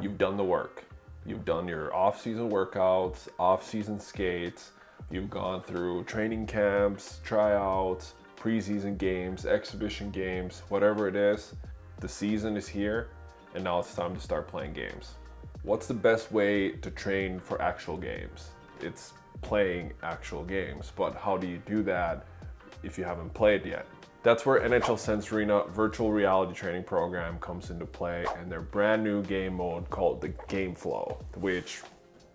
you've done the work. You've done your off-season workouts, off-season skates, you've gone through training camps, tryouts, preseason games, exhibition games, whatever it is. The season is here, and now it's time to start playing games. What's the best way to train for actual games? It's playing actual games, but how do you do that if you haven't played yet? That's where NHL Sense Arena virtual reality training program comes into play, and their brand new game mode called the Game Flow, which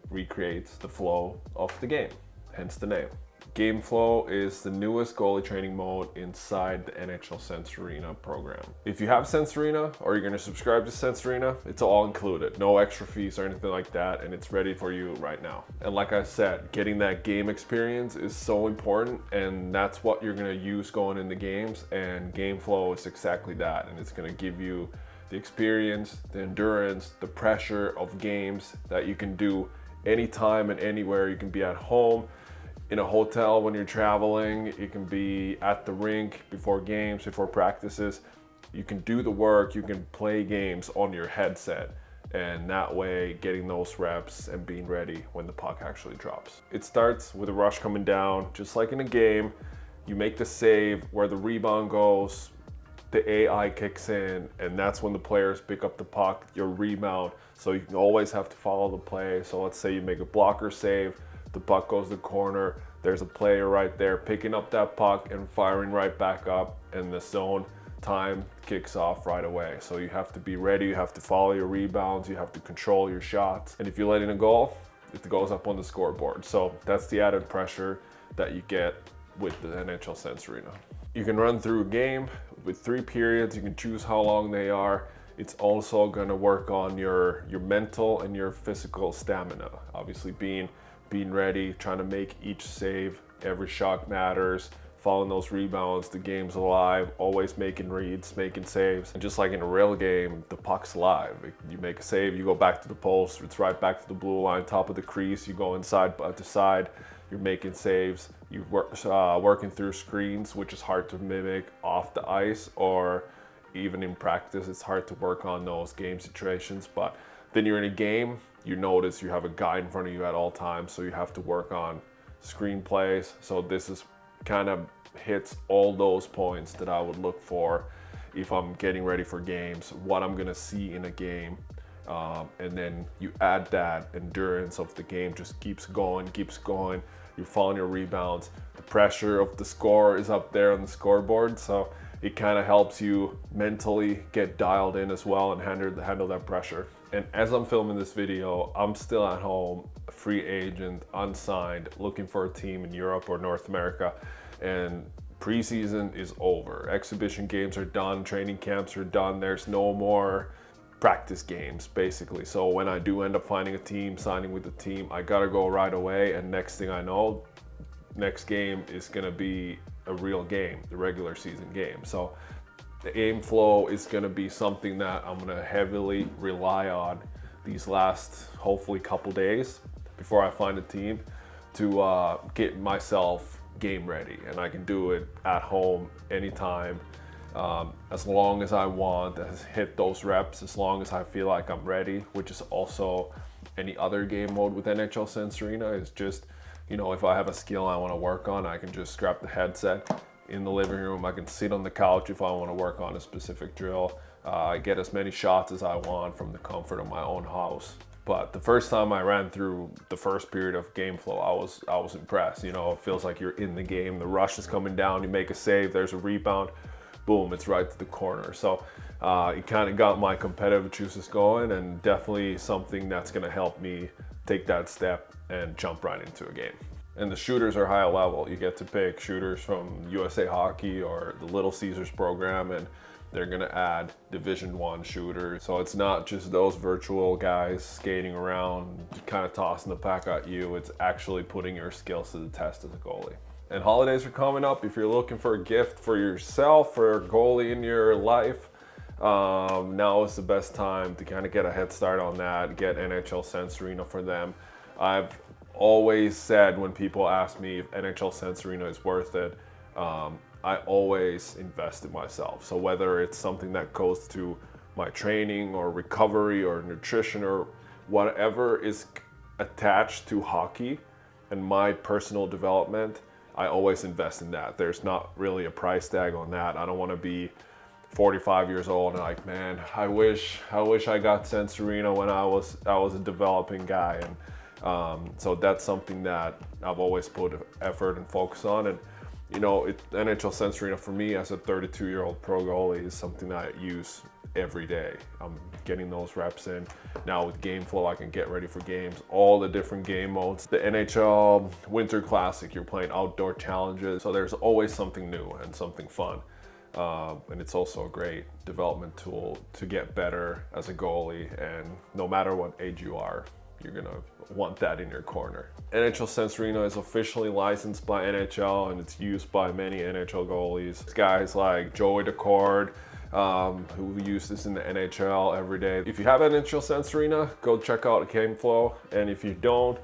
recreates the flow of the game, hence the name. Game Flow is the newest goalie training mode inside the NHL Sense Arena program. If you have Sense Arena or you're going to subscribe to Sense Arena, it's all included. No extra fees or anything like that, and it's ready for you right now. And like I said, getting that game experience is so important, and that's what you're going to use going into games, and Game Flow is exactly that, and it's going to give you the experience, the endurance, the pressure of games that you can do anytime and anywhere. You can be at home, in a hotel when you're traveling, you can be at the rink before games, before practices. You can do the work, you can play games on your headset, and that way getting those reps and being ready when the puck actually drops. It starts with a rush coming down, just like in a game. You make the save where the rebound goes, the AI kicks in, and that's when the players pick up the puck, your rebound. So you can always have to follow the play. So let's say you make a blocker save, the puck goes to the corner, there's a player right there picking up that puck and firing right back up, and the zone time kicks off right away. So you have to be ready, you have to follow your rebounds, you have to control your shots. And if you let in a goal, it goes up on the scoreboard. So that's the added pressure that you get with the NHL Sense Arena. You can run through a game with 3 periods, you can choose how long they are. It's also gonna work on your mental and your physical stamina. Obviously being ready, trying to make each save, every shot matters, following those rebounds, the game's alive, always making reads, making saves. And just like in a real game, the puck's live. You make a save, you go back to the post, it's right back to the blue line, top of the crease, you go inside to side, you're making saves, you're working through screens, which is hard to mimic off the ice, or even in practice, it's hard to work on those game situations. But then you're in a game, you notice you have a guy in front of you at all times, so you have to work on screenplays. So this is kind of hits all those points that I would look for if I'm getting ready for games, what I'm gonna see in a game. And then you add that endurance of the game, just keeps going. You're following your rebounds. The pressure of the score is up there on the scoreboard, so it kind of helps you mentally get dialed in as well and handle that pressure. And as I'm filming this video, I'm still at home, a free agent, unsigned, looking for a team in Europe or North America, and preseason is over. Exhibition games are done, training camps are done, there's no more practice games, basically. So when I do end up finding a team, signing with a team, I gotta go right away, and next thing I know, next game is gonna be a real game, the regular season game. So the Game Flow is gonna be something that I'm gonna heavily rely on these last, hopefully, couple days before I find a team to get myself game ready. And I can do it at home anytime, as long as I want, hit those reps, as long as I feel like I'm ready, which is also any other game mode with NHL Sense Arena. Is just, you know, if I have a skill I wanna work on, I can just strap the headset in the living room. I can sit on the couch if I want to work on a specific drill. I get as many shots as I want from the comfort of my own house. But the first time I ran through the first period of Game Flow, I was impressed. You know, it feels like you're in the game. The rush is coming down, you make a save, there's a rebound, boom, it's right to the corner. So it kind of got my competitive juices going, and definitely something that's going to help me take that step and jump right into a game. And the shooters are high level. You get to pick shooters from USA Hockey or the Little Caesars program, and they're gonna add Division I shooters. So it's not just those virtual guys skating around, kind of tossing the puck at you. It's actually putting your skills to the test as a goalie. And holidays are coming up. If you're looking for a gift for yourself or a goalie in your life, now is the best time to kind of get a head start on that, get NHL Sense Arena for them. I've always said when people ask me if NHL Sense Arena is worth it, I always invest in myself. So whether it's something that goes to my training or recovery or nutrition or whatever is attached to hockey and my personal development, I always invest in that. There's not really a price tag on that. I don't want to be 45 years old and like, man, I wish I got Sensorino when I was a developing guy. And so that's something that I've always put effort and focus on. And you know, NHL Sensorino for me as a 32-year-old pro goalie is something that I use every day. I'm getting those reps in. Now with game flow, I can get ready for games, all the different game modes. The NHL Winter Classic, you're playing outdoor challenges. So there's always something new and something fun. And it's also a great development tool to get better as a goalie. And no matter what age you are, you're gonna want that in your corner. NHL Sensorino is officially licensed by NHL and it's used by many NHL goalies. Guys like Joey Decord, who use this in the NHL every day. If you have NHL Sensorino, go check out Game Flow. And if you don't,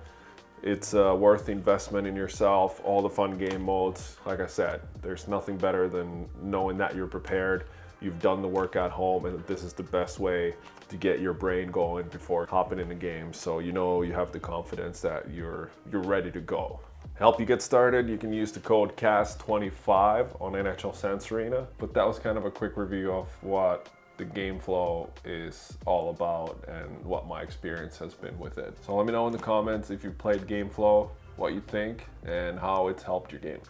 it's worth the investment in yourself. All the fun game modes. Like I said, there's nothing better than knowing that you're prepared. You've done the work at home, and this is the best way to get your brain going before hopping into games. So you know you have the confidence that you're ready to go. Help you get started, you can use the code CAST25 on NHL Sensorino. But that was kind of a quick review of what the game flow is all about and what my experience has been with it. So let me know in the comments if you played game flow, what you think, and how it's helped your game.